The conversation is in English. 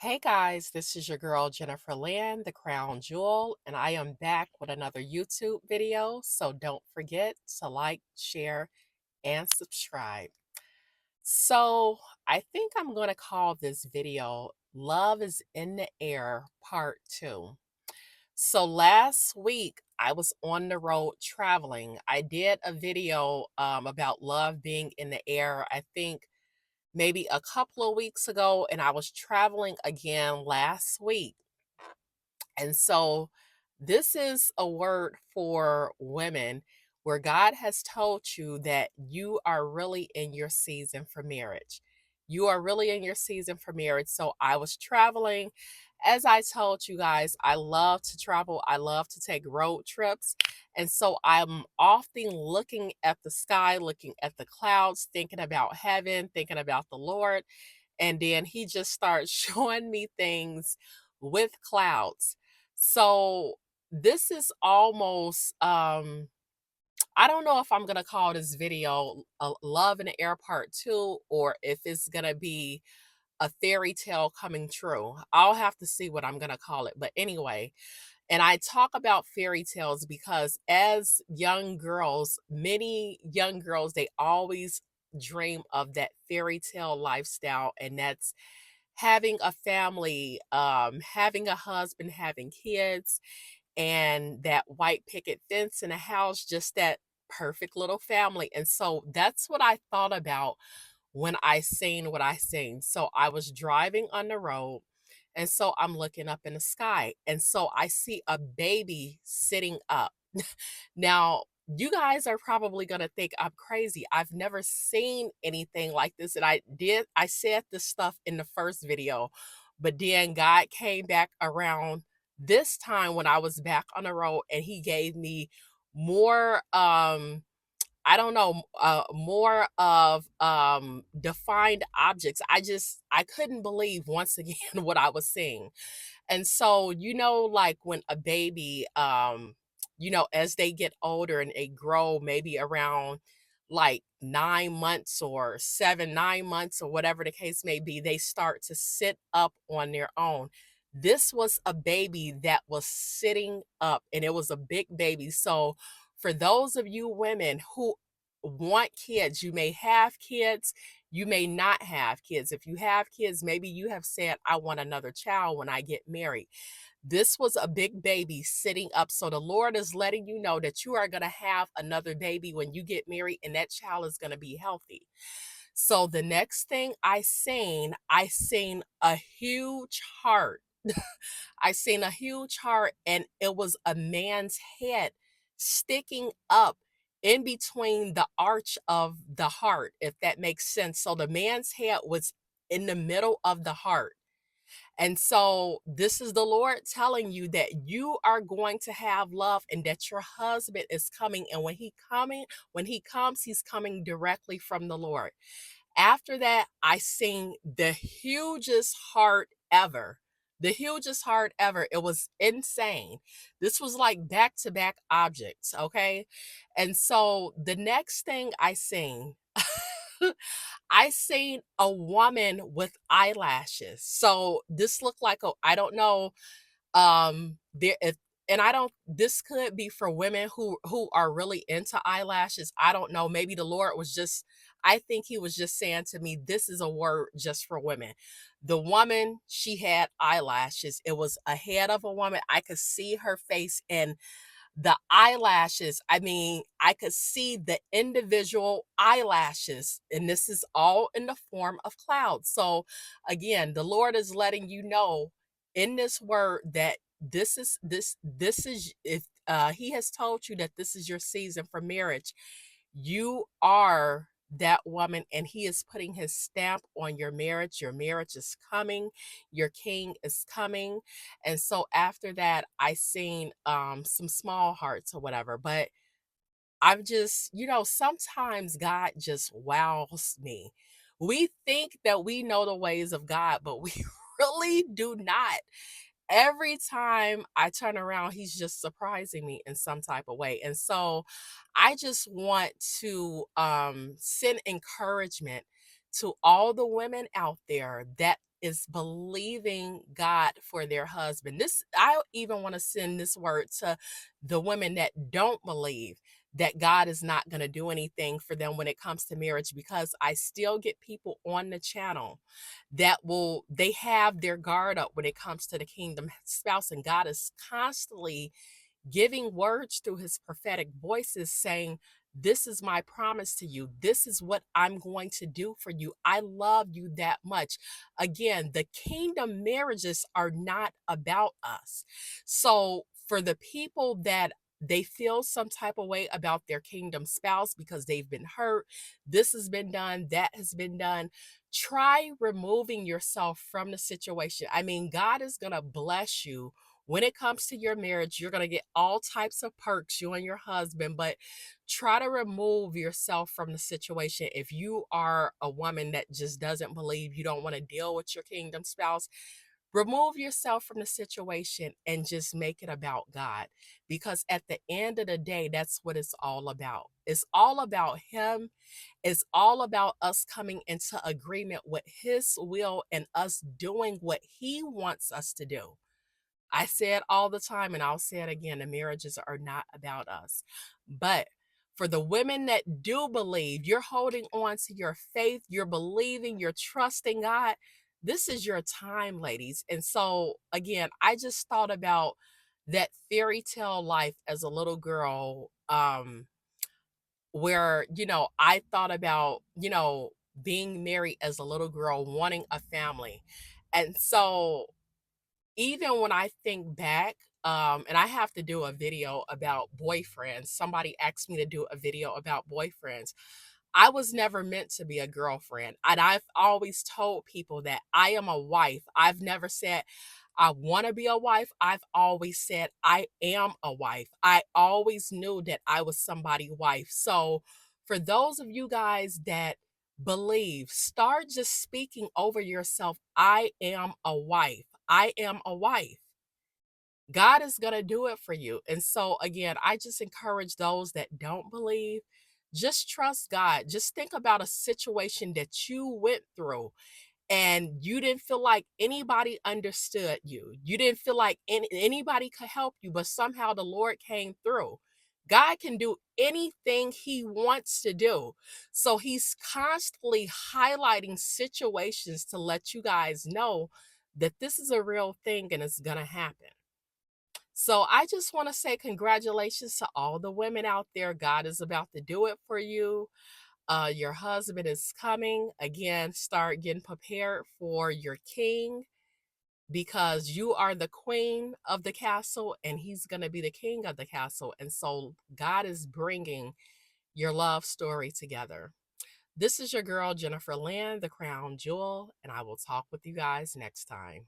Hey guys, this is your girl Jennifer Land, the Crown Jewel, and I am back with another YouTube video. So don't forget to like, share, and subscribe. So I think I'm going to call this video Love is in the Air Part 2. So last week I was on the road traveling. I did a video about love being in the air. I think maybe a couple of weeks ago, and I was traveling again last week. And so this is a word for women where God has told you that you are really in your season for marriage. You are really in your season for marriage. So I was traveling. As I told you guys, I love to travel. I love to take road trips. And so I'm often looking at the sky, looking at the clouds, thinking about heaven, thinking about the Lord. And then he just starts showing me things with clouds. So this is almost I don't know if I'm gonna call this video Love in the Air Part 2 or if it's gonna be a fairy tale coming true. I'll have to see what I'm gonna call it. But anyway, and I talk about fairy tales because as young girls, many young girls, they always dream of that fairy tale lifestyle, and that's having a family, having a husband, having kids, and that white picket fence in a house, just that perfect little family. And so that's what I thought about when I seen what I seen. So I was driving on the road, and so I'm looking up in the sky, and so I see a baby sitting up. Now, you guys are probably going to think I'm crazy. I've never seen anything like this. And I said this stuff in the first video, but then God came back around this time when I was back on the road and he gave me more, I don't know, more of defined objects. I couldn't believe once again what I was seeing. And so, like when a baby, as they get older and they grow, maybe around like 9 months or 9 months or whatever the case may be, they start to sit up on their own. This was a baby that was sitting up, and it was a big baby. So, for those of you women who want kids, you may have kids, you may not have kids. If you have kids, maybe you have said, I want another child when I get married. This was a big baby sitting up. So the Lord is letting you know that you are going to have another baby when you get married, and that child is going to be healthy. So the next thing I seen a huge heart. I seen a huge heart, and it was a man's head sticking up in between the arch of the heart, if that makes sense. So the man's head was in the middle of the heart. And so this is the Lord telling you that you are going to have love and that your husband is coming. And when he comes, he's coming directly from the Lord. After that, I seen the hugest heart ever. The hugest heart ever. It was insane. This was like back to back objects, okay? And so the next thing I seen, I seen a woman with eyelashes. So this looked like I don't know, there if and I don't this could be for women who are really into eyelashes. I don't know. Maybe the Lord was just I think he was just saying to me, this is a word just for women. The woman, she had eyelashes. It was a head of a woman. I could see her face, and the eyelashes, I mean, I could see the individual eyelashes, and this is all in the form of clouds. So again, the Lord is letting you know in this word that this is if he has told you that this is your season for marriage, you are that woman, and he is putting his stamp on your marriage. Your marriage is coming, your king is coming. And so after that, I seen some small hearts or whatever. But I've just, sometimes God just wows me. We think that we know the ways of God, but we really do not. Every time I turn around, he's just surprising me in some type of way. And so I just want to send encouragement to all the women out there that is believing God for their husband. This I even want to send this word to the women that don't believe that God is not going to do anything for them when it comes to marriage, because I still get people on the channel that will they have their guard up when it comes to the kingdom spouse, and God is constantly giving words through his prophetic voices saying, this is my promise to you. This is what I'm going to do for you. I love you that much. Again, the kingdom marriages are not about us. So for the people that they feel some type of way about their kingdom spouse because they've been hurt, this has been done, that has been done. Try removing yourself from the situation. I mean, God is going to bless you when it comes to your marriage. You're going to get all types of perks, you and your husband, but try to remove yourself from the situation. If you are a woman that just doesn't believe, you don't want to deal with your kingdom spouse, remove yourself from the situation and just make it about God. Because at the end of the day, that's what it's all about. It's all about Him. It's all about us coming into agreement with His will and us doing what He wants us to do. I say it all the time and I'll say it again, the marriages are not about us. But for the women that do believe, you're holding on to your faith, you're believing, you're trusting God. This is your time, ladies. And so, again, I just thought about that fairy tale life as a little girl, where, I thought about, being married as a little girl, wanting a family. And so, even when I think back, and I have to do a video about boyfriends. Somebody asked me to do a video about boyfriends. I was never meant to be a girlfriend. And I've always told people that I am a wife. I've never said I want to be a wife. I've always said I am a wife. I always knew that I was somebody's wife. So for those of you guys that believe, start just speaking over yourself. I am a wife. I am a wife. God is going to do it for you. And so, again, I just encourage those that don't believe, just trust God. Just think about a situation that you went through and you didn't feel like anybody understood you. You didn't feel like anybody could help you, but somehow the Lord came through. God can do anything He wants to do. So He's constantly highlighting situations to let you guys know that this is a real thing and it's going to happen. So I just want to say congratulations to all the women out there. God is about to do it for you. Your husband is coming. Again, start getting prepared for your king, because you are the queen of the castle and he's going to be the king of the castle. And so God is bringing your love story together. This is your girl, Jennifer Land, the crown jewel, and I will talk with you guys next time.